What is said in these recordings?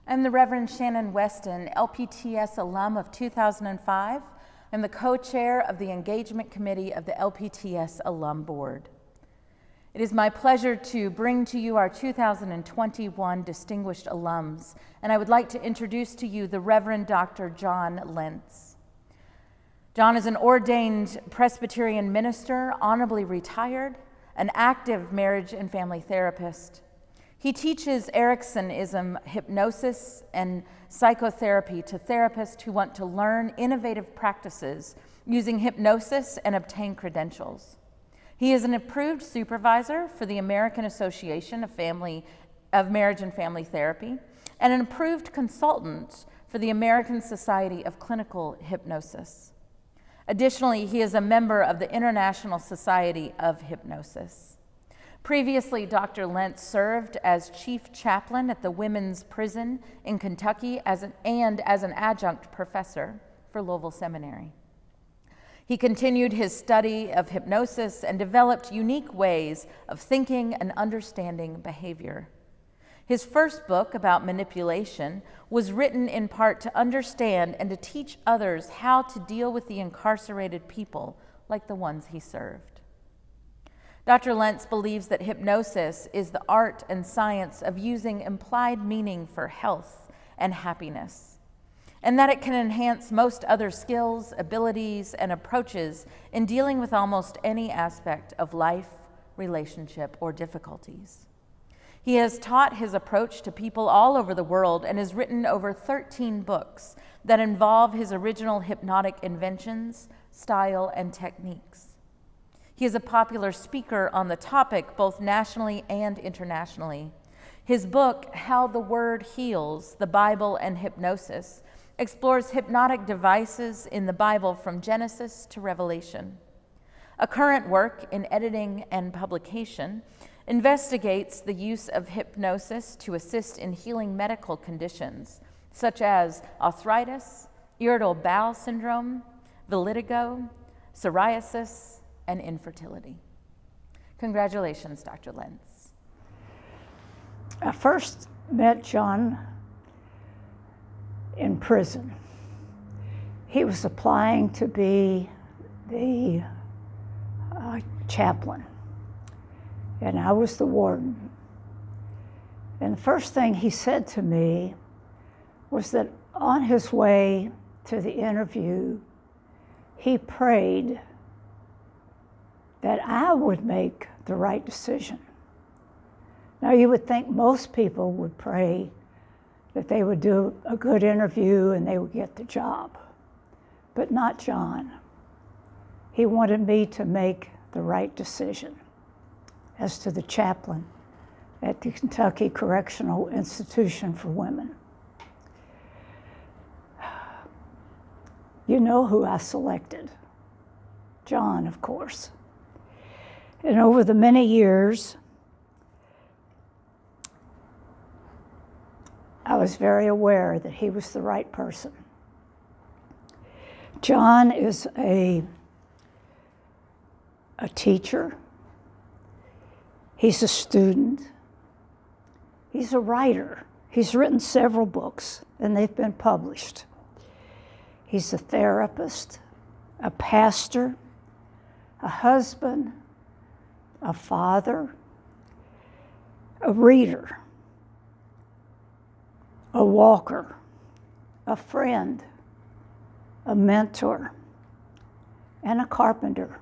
I'm the Reverend Shannon Weston, LPTS alum of 2005. I'm the co-chair of the Engagement Committee of the LPTS Alum Board. It is my pleasure to bring to you our 2021 distinguished alums, and I would like to introduce to you the Reverend Dr. John Lentz. John is an ordained Presbyterian minister, honorably retired, an active marriage and family therapist. He teaches Ericksonism, hypnosis, and psychotherapy to therapists who want to learn innovative practices using hypnosis and obtain credentials. He is an approved supervisor for the American Association of Marriage and Family Therapy and an approved consultant for the American Society of Clinical Hypnosis. Additionally, he is a member of the International Society of Hypnosis. Previously, Dr. Lentz served as chief chaplain at the women's prison in Kentucky and as an adjunct professor for Louisville Seminary. He continued his study of hypnosis and developed unique ways of thinking and understanding behavior. His first book about manipulation was written in part to understand and to teach others how to deal with the incarcerated people like the ones he served. Dr. Lentz believes that hypnosis is the art and science of using implied meaning for health and happiness, and that it can enhance most other skills, abilities, and approaches in dealing with almost any aspect of life, relationship, or difficulties. He has taught his approach to people all over the world and has written over 13 books that involve his original hypnotic inventions, style, and techniques. He is a popular speaker on the topic both nationally and internationally. His book, How the Word Heals, the Bible and Hypnosis, explores hypnotic devices in the Bible from Genesis to Revelation. A current work in editing and publication investigates the use of hypnosis to assist in healing medical conditions such as arthritis, irritable bowel syndrome, vitiligo, psoriasis, and infertility. Congratulations, Dr. Lentz. I first met John in prison. He was applying to be the chaplain, and I was the warden. And the first thing he said to me was that on his way to the interview, he prayed that I would make the right decision. Now, you would think most people would pray that they would do a good interview and they would get the job, but not John. He wanted me to make the right decision as to the chaplain at the Kentucky Correctional Institution for Women. You know who I selected? John, of course. And over the many years, I was very aware that he was the right person. John is a teacher. He's a student. He's a writer. He's written several books, and they've been published. He's a therapist, a pastor, a husband, a father, a reader, a walker, a friend, a mentor, and a carpenter.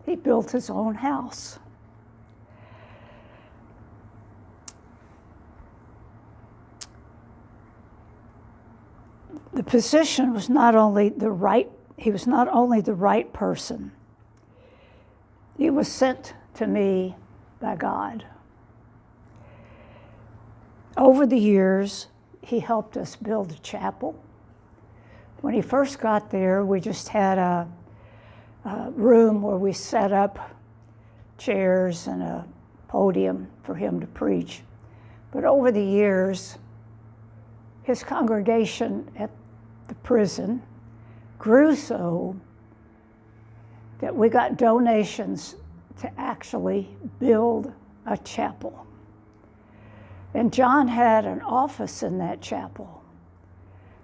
He built his own house. The position was not only the right, he was not only the right person, he was sent to me by God. Over the years, he helped us build a chapel. When he first got there, we just had a room where we set up chairs and a podium for him to preach. But over the years, his congregation at the prison grew so that we got donations to actually build a chapel. And John had an office in that chapel.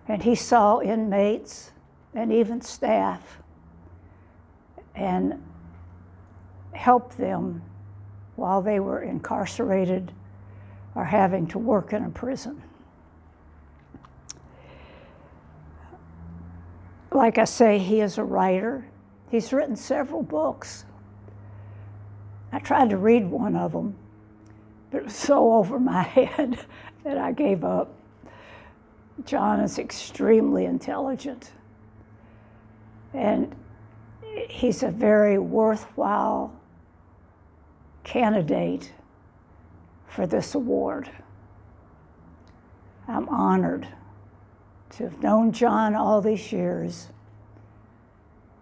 And he saw inmates and even staff and helped them while they were incarcerated or having to work in a prison. Like I say, he is a writer. He's written several books. I tried to read one of them, but it was so over my head that I gave up. John is extremely intelligent, and he's a very worthwhile candidate for this award. I'm honored to have known John all these years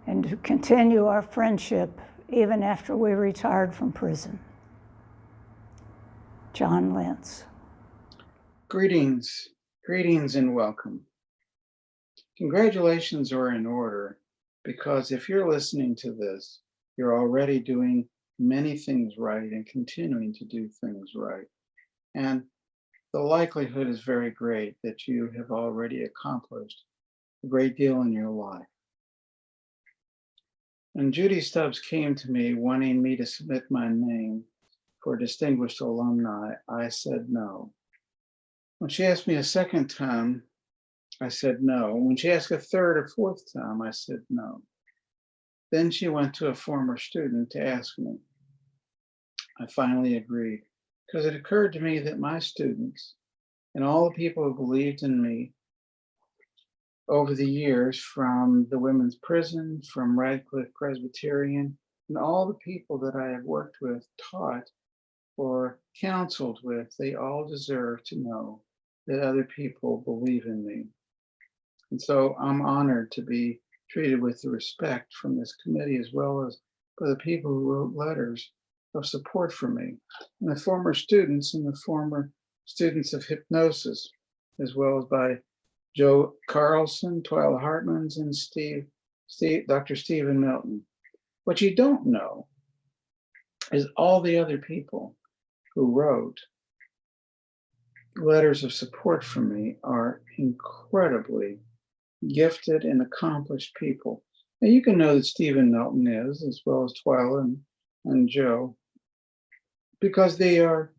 and to continue our friendship even after we retired from prison. John Lentz. Greetings and welcome. Congratulations are in order, because if you're listening to this, you're already doing many things right and continuing to do things right. And the likelihood is very great that you have already accomplished a great deal in your life. When Judy Stubbs came to me wanting me to submit my name for distinguished alumni, I said no. When she asked me a second time, I said no. When she asked a third or fourth time, I said no. Then she went to a former student to ask me. I finally agreed, because it occurred to me that my students and all the people who believed in me over the years, from the women's prison, from Radcliffe Presbyterian, and all the people that I have worked with, taught, or counseled with, they all deserve to know that other people believe in me. And so I'm honored to be treated with the respect from this committee, as well as for the people who wrote letters of support for me, and the former students and the former students of hypnosis, as well as by Joe Carlson, Twyla Hartmans, and Dr. Stephen Milton. What you don't know is all the other people who wrote letters of support for me are incredibly gifted and accomplished people. Now you can know that Stephen Milton is, as well as Twyla and Joe, because they are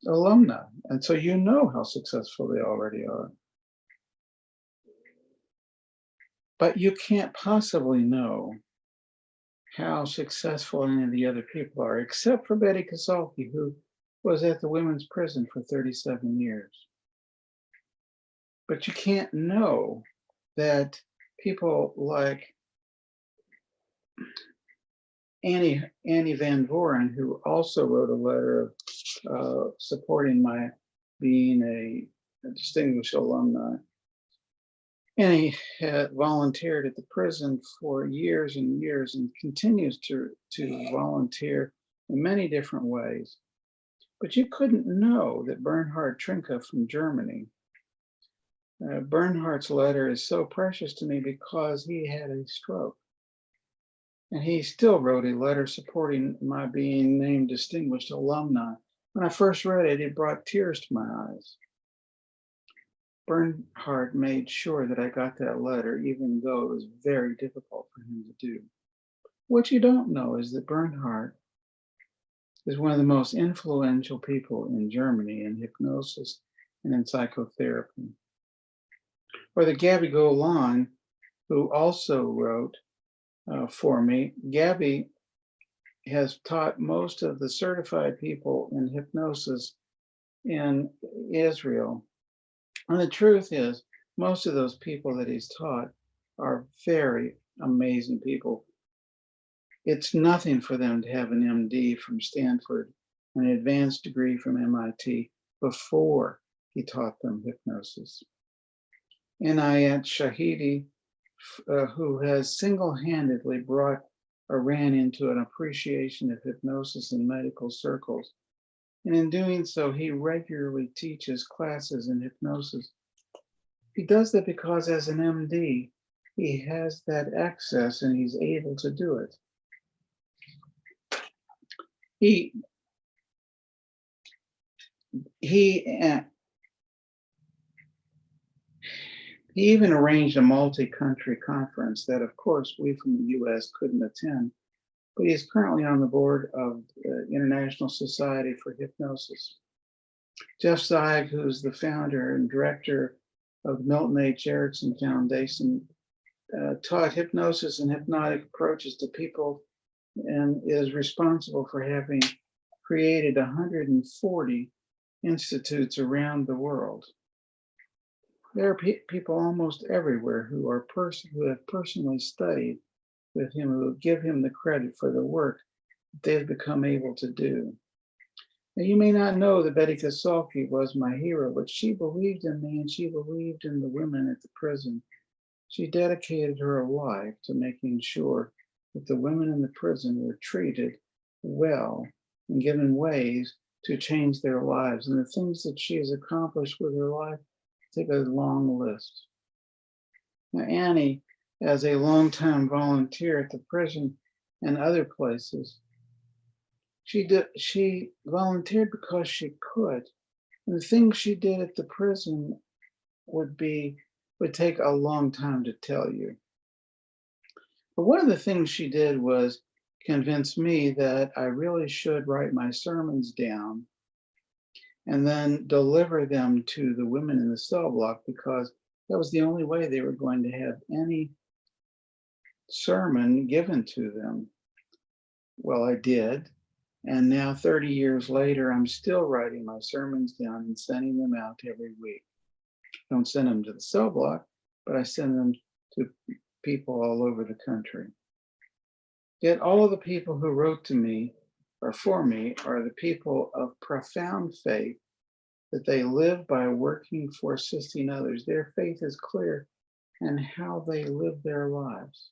alumni. And so you know how successful they already are. But you can't possibly know how successful any of the other people are, except for Betty Kasalki, who was at the women's prison for 37 years. But you can't know that people like Annie Van Voren, who also wrote a letter of supporting my being a distinguished alumni. Annie had volunteered at the prison for years and years and continues to volunteer in many different ways. But you couldn't know that Bernhard Trinka from Germany, Bernhard's letter is so precious to me because he had a stroke. And he still wrote a letter supporting my being named distinguished alumni. When I first read it, it brought tears to my eyes. Bernhard made sure that I got that letter, even though it was very difficult for him to do. What you don't know is that Bernhard is one of the most influential people in Germany in hypnosis and in psychotherapy. Or that Gabby Golan, who also wrote for me. Gabby has taught most of the certified people in hypnosis in Israel. And the truth is, most of those people that he's taught are very amazing people. It's nothing for them to have an MD from Stanford, an advanced degree from MIT, before he taught them hypnosis. Inayat Shahidi, who has single-handedly brought Iran into an appreciation of hypnosis in medical circles. And in doing so, he regularly teaches classes in hypnosis. He does that because as an MD, he has that access and he's able to do it. he even arranged a multi-country conference that, of course, we from the U.S. couldn't attend, but he is currently on the board of the International Society for Hypnosis. Jeff Zeig, who's the founder and director of the Milton H. Erickson Foundation, taught hypnosis and hypnotic approaches to people and is responsible for having created 140 institutes around the world. There are people almost everywhere who have personally studied with him, who give him the credit for the work they've become able to do. Now, you may not know that Betty Kasolke was my hero, but she believed in me and she believed in the women at the prison. She dedicated her life to making sure that the women in the prison were treated well and given ways to change their lives. And the things that she has accomplished with her life, take a long list. Now, Annie, as a longtime volunteer at the prison and other places, she volunteered because she could. And the things she did at the prison would take a long time to tell you. But one of the things she did was convince me that I really should write my sermons down and then deliver them to the women in the cell block, because that was the only way they were going to have any sermon given to them. Well, I did. And now 30 years later, I'm still writing my sermons down and sending them out every week. I don't send them to the cell block, but I send them to people all over the country. Yet all of the people who wrote to me or for me are the people of profound faith, that they live by working for assisting others. Their faith is clear in how they live their lives.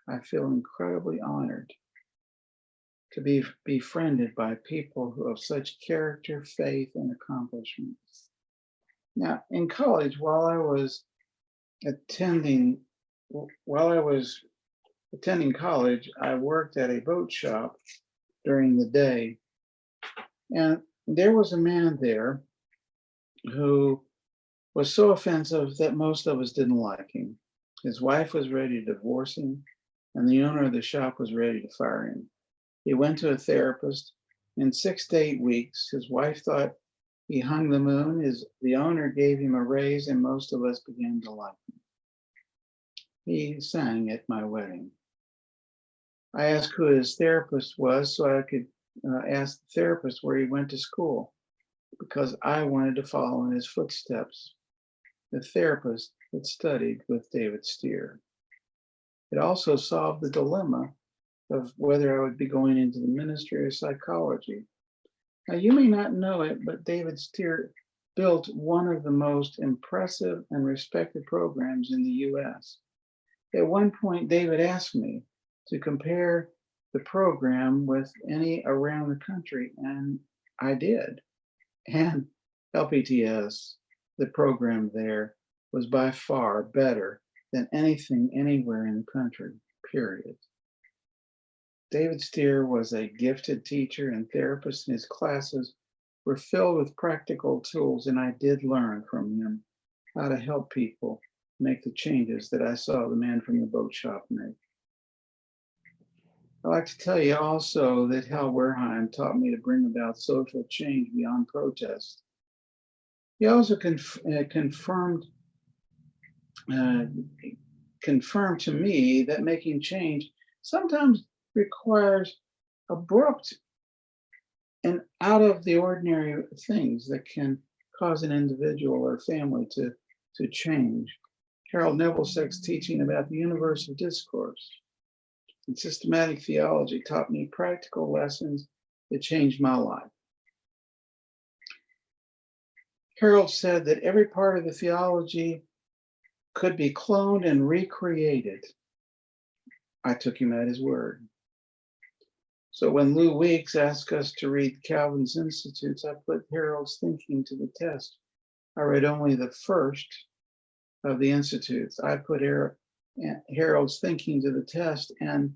I feel incredibly honored to be befriended by people who have such character, faith, and accomplishments. Now, in college, while I was attending college, I worked at a boat shop during the day. And there was a man there who was so offensive that most of us didn't like him. His wife was ready to divorce him, and the owner of the shop was ready to fire him. He went to a therapist. In 6 to 8 weeks, his wife thought he hung the moon. The owner gave him a raise, and most of us began to like him. He sang at my wedding. I asked who his therapist was so I could ask the therapist where he went to school, because I wanted to follow in his footsteps. The therapist had studied with David Steer. It also solved the dilemma of whether I would be going into the ministry or psychology. Now, you may not know it, but David Steer built one of the most impressive and respected programs in the US. At one point, David asked me to compare the program with any around the country, and I did. And LPTS, the program there, was by far better than anything anywhere in the country, period. David Steer was a gifted teacher and therapist, and his classes were filled with practical tools, and I did learn from him how to help people make the changes that I saw the man from the boat shop make. I'd like to tell you also that Hal Werheim taught me to bring about social change beyond protest. He also confirmed to me that making change sometimes requires abrupt and out of the ordinary things that can cause an individual or family to change. Harold Nebelsek's teaching about the universe of discourse and systematic theology taught me practical lessons that changed my life. Harold said that every part of the theology could be cloned and recreated. I took him at his word. So when Lou Weeks asked us to read Calvin's Institutes, I put Harold's thinking to the test. I read only the first of the Institutes. I put Harold's thinking to the test and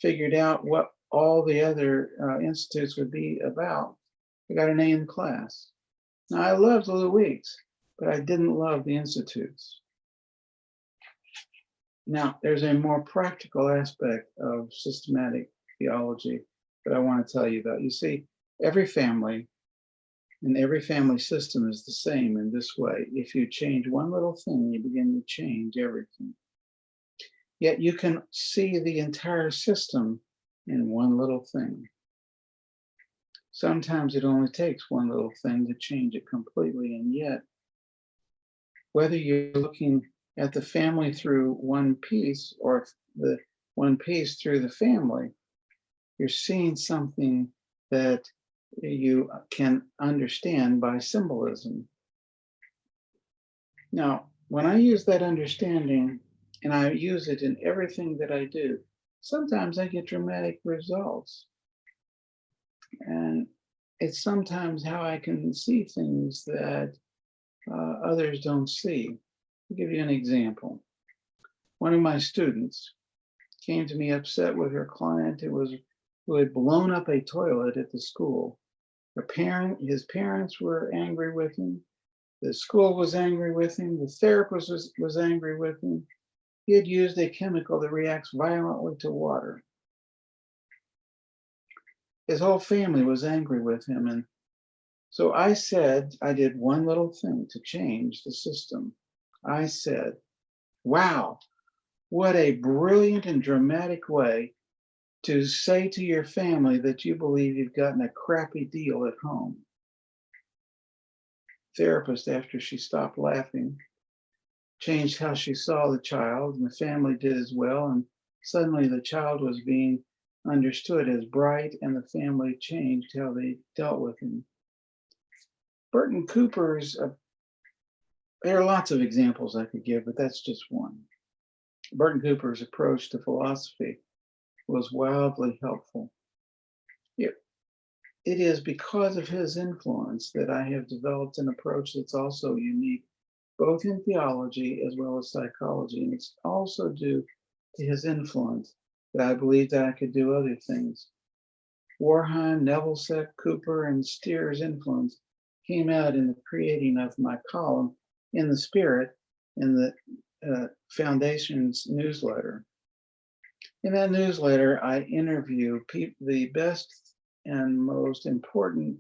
figured out what all the other institutes would be about. I got an A in class. Now, I loved Lou Weeks, but I didn't love the institutes. Now, there's a more practical aspect of systematic theology that I want to tell you about. You see, every family and every family system is the same in this way. If you change one little thing, you begin to change everything. Yet you can see the entire system in one little thing. Sometimes it only takes one little thing to change it completely. And yet, whether you're looking at the family through one piece or the one piece through the family, you're seeing something that you can understand by symbolism. Now, when I use that understanding and I use it in everything that I do, sometimes I get dramatic results. And it's sometimes how I can see things that others don't see. I'll give you an example. One of my students came to me upset with her client who had blown up a toilet at the school. His parents were angry with him. The school was angry with him. The therapist was angry with him. He had used a chemical that reacts violently to water. His whole family was angry with him. And so I did one little thing to change the system. I said, wow, what a brilliant and dramatic way to say to your family that you believe you've gotten a crappy deal at home. Therapist, after she stopped laughing, changed how she saw the child, and the family did as well. And suddenly the child was being understood as bright, and the family changed how they dealt with him. Burton Cooper's, there are lots of examples I could give, but that's just one. Burton Cooper's approach to philosophy was wildly helpful. It is because of his influence that I have developed an approach that's also unique, both in theology as well as psychology. And it's also due to his influence that I believe that I could do other things. Warheim, Nevilsek, Cooper, and Steer's influence came out in the creating of my column in the Spirit in the Foundation's newsletter. In that newsletter, I interview the best and most important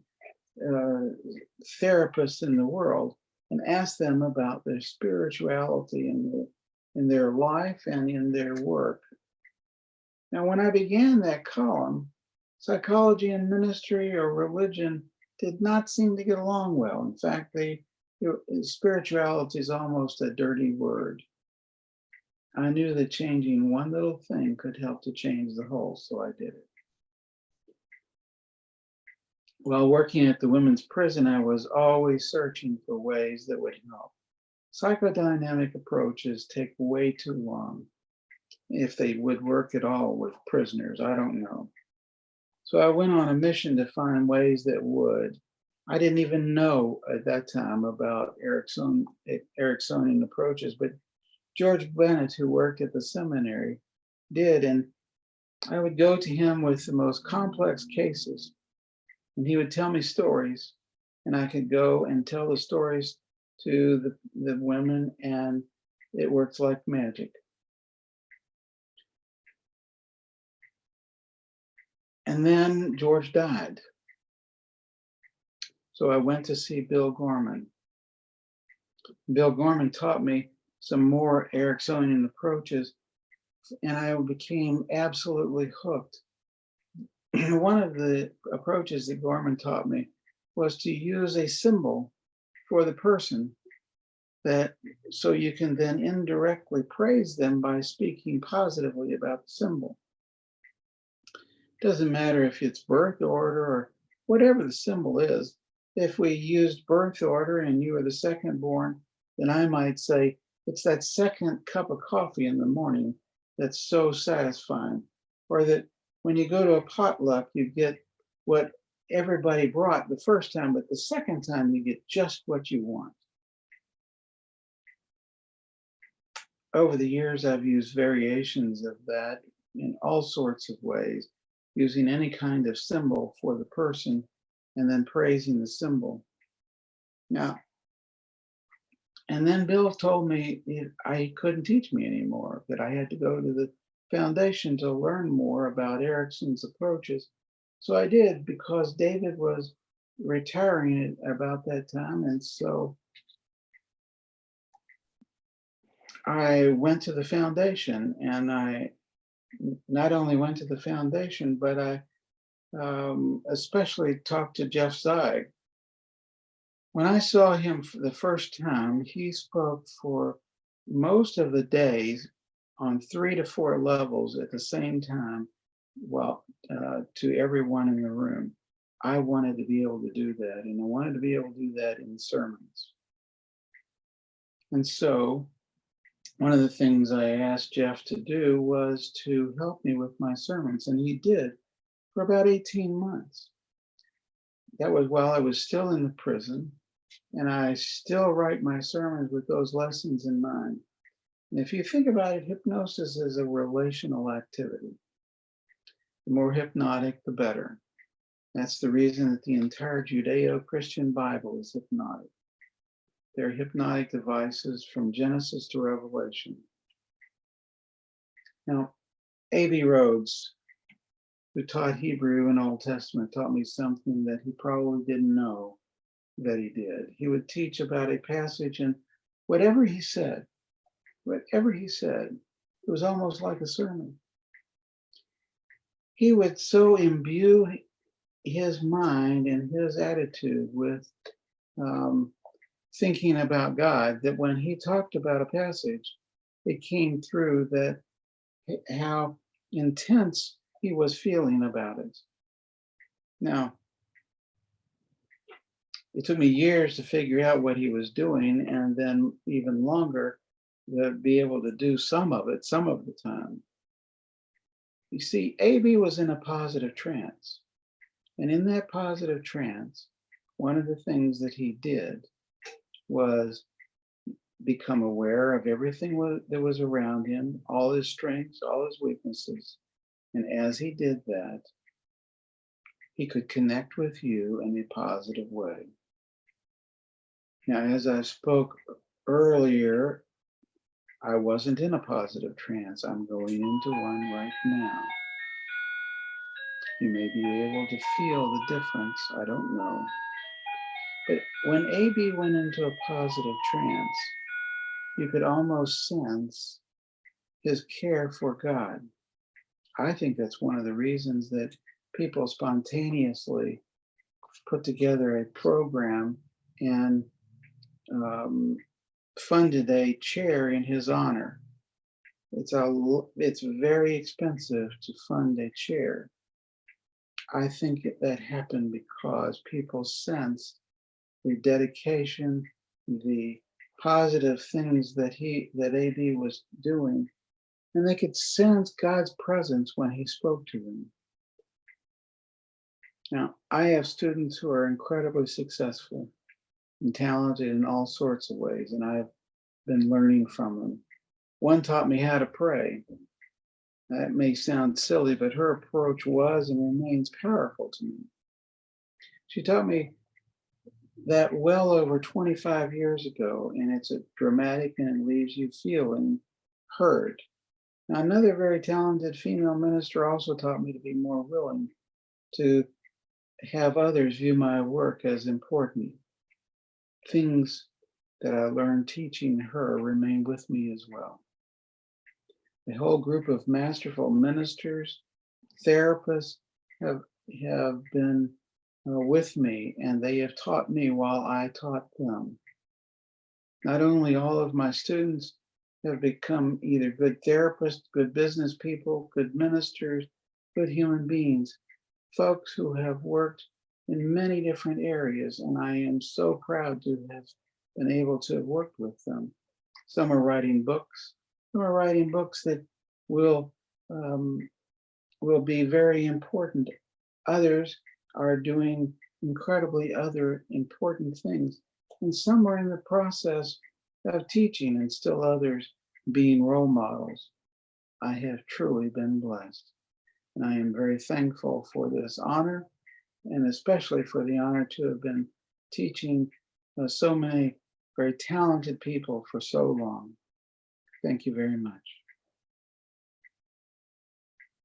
therapists in the world and ask them about their spirituality in their life and in their work. Now, when I began that column, psychology and ministry or religion did not seem to get along well. In fact, spirituality is almost a dirty word. I knew that changing one little thing could help to change the whole, so I did it. While working at the women's prison, I was always searching for ways that would help. Psychodynamic approaches take way too long. If they would work at all with prisoners, I don't know. So I went on a mission to find ways that would. I didn't even know at that time about Ericksonian approaches, but George Bennett, who worked at the seminary, did. And I would go to him with the most complex cases. And he would tell me stories, and I could go and tell the stories to the women, and it worked like magic. And then George died. So I went to see Bill Gorman. Bill Gorman taught me some more Ericksonian approaches, and I became absolutely hooked. One of the approaches that Gorman taught me was to use a symbol for the person so you can then indirectly praise them by speaking positively about the symbol. It doesn't matter if it's birth order or whatever the symbol is. If we used birth order and you were the second born, then I might say, it's that second cup of coffee in the morning that's so satisfying. Or that when you go to a potluck, you get what everybody brought the first time, but the second time you get just what you want. Over the years, I've used variations of that in all sorts of ways, using any kind of symbol for the person and then praising the symbol. Now, and then Bill told me I couldn't teach me anymore, that I had to go to the foundation to learn more about Erickson's approaches. So I did, because David was retiring at about that time. And so I went to the foundation, and I not only went to the foundation, but I especially talked to Jeff Zeig. When I saw him for the first time, he spoke for most of the days on 3 to 4 levels at the same time, well, to everyone in the room. I wanted to be able to do that, and I wanted to be able to do that in sermons. And so one of the things I asked Jeff to do was to help me with my sermons, and he did for about 18 months. That was while I was still in the prison, and I still write my sermons with those lessons in mind. And if you think about it, hypnosis is a relational activity. The more hypnotic, the better. That's the reason that the entire Judeo-Christian Bible is hypnotic. They're hypnotic devices from Genesis to Revelation. Now, A.B. Rhodes, who taught Hebrew and Old Testament, taught me something that he probably didn't know that he did. He would teach about a passage, and whatever he said, it was almost like a sermon. He would so imbue his mind and his attitude with thinking about God that when he talked about a passage, it came through that how intense he was feeling about it. Now, it took me years to figure out what he was doing, and then even longer to be able to do some of it, some of the time. You see, AB was in a positive trance. And in that positive trance, one of the things that he did was become aware of everything that was around him, all his strengths, all his weaknesses. And as he did that, he could connect with you in a positive way. Now, as I spoke earlier, I wasn't in a positive trance. I'm going into one right now. You may be able to feel the difference. I don't know. But when AB went into a positive trance, you could almost sense his care for God. I think that's one of the reasons that people spontaneously put together a program and funded a chair in his honor. It's very expensive to fund a chair. I think that happened because people sensed the dedication, the positive things that AB was doing, and they could sense God's presence when he spoke to them. Now, I have students who are incredibly successful and talented in all sorts of ways, and I've been learning from them. One taught me how to pray. That may sound silly, but her approach was and remains powerful to me. She taught me that well over 25 years ago, and it's a dramatic and it leaves you feeling heard. Now, another very talented female minister also taught me to be more willing to have others view my work as important. Things that I learned teaching her remain with me as well. A whole group of masterful ministers, therapists have been with me, and they have taught me while I taught them. Not only all of my students have become either good therapists, good business people, good ministers, good human beings, folks who have worked in many different areas, and I am so proud to have been able to have worked with them. Some are writing books. Some are writing books that will be very important. Others are doing incredibly other important things. And some are in the process of teaching, and still others being role models. I have truly been blessed. And I am very thankful for this honor, and especially for the honor to have been teaching so many very talented people for so long. Thank you very much.